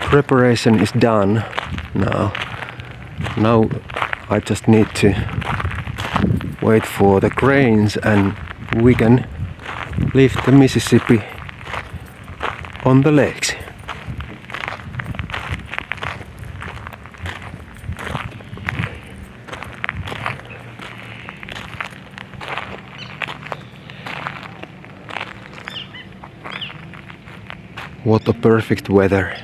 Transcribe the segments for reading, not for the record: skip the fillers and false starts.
Preparation is done now. Now I just need to wait for the cranes and we can lift the Mississippi on the lakes. What a perfect weather.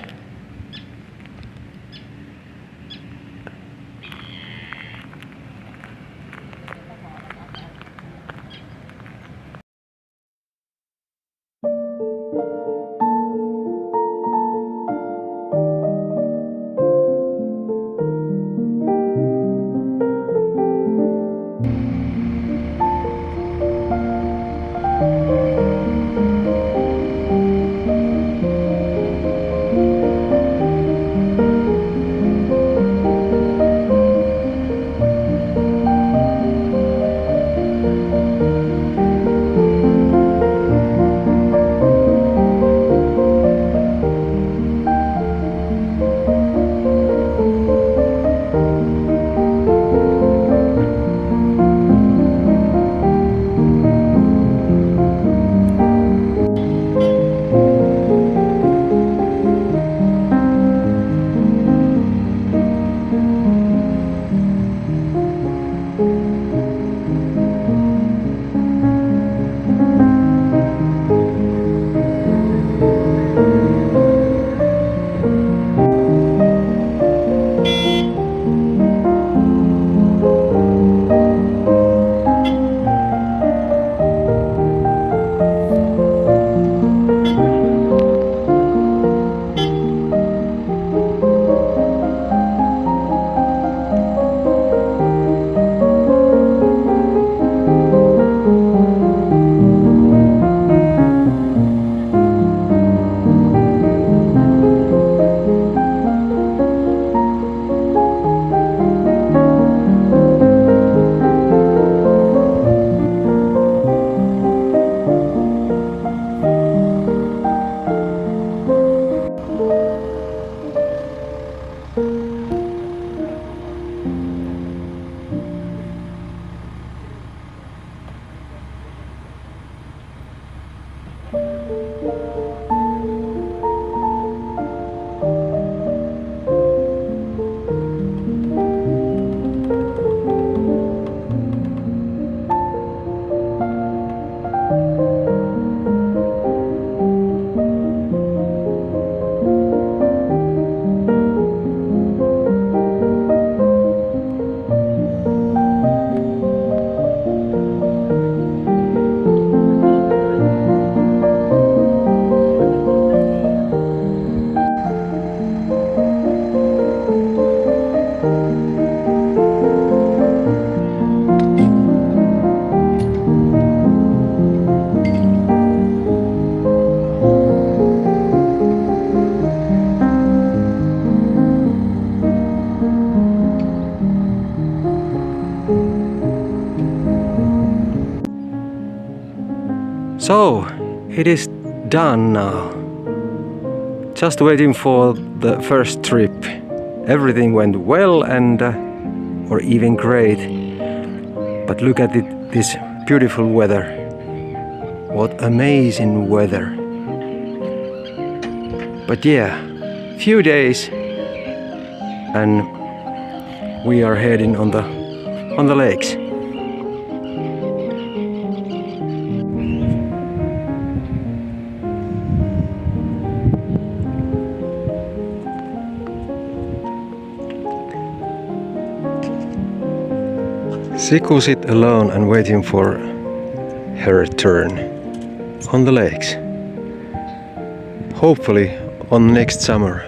So, it is done now. Just waiting for the first trip. Everything went well and or even great. But look at it, this beautiful weather. What amazing weather. But yeah, few days and we are heading on the lakes. Siku sit alone and waiting for her turn on the lakes. Hopefully on next summer.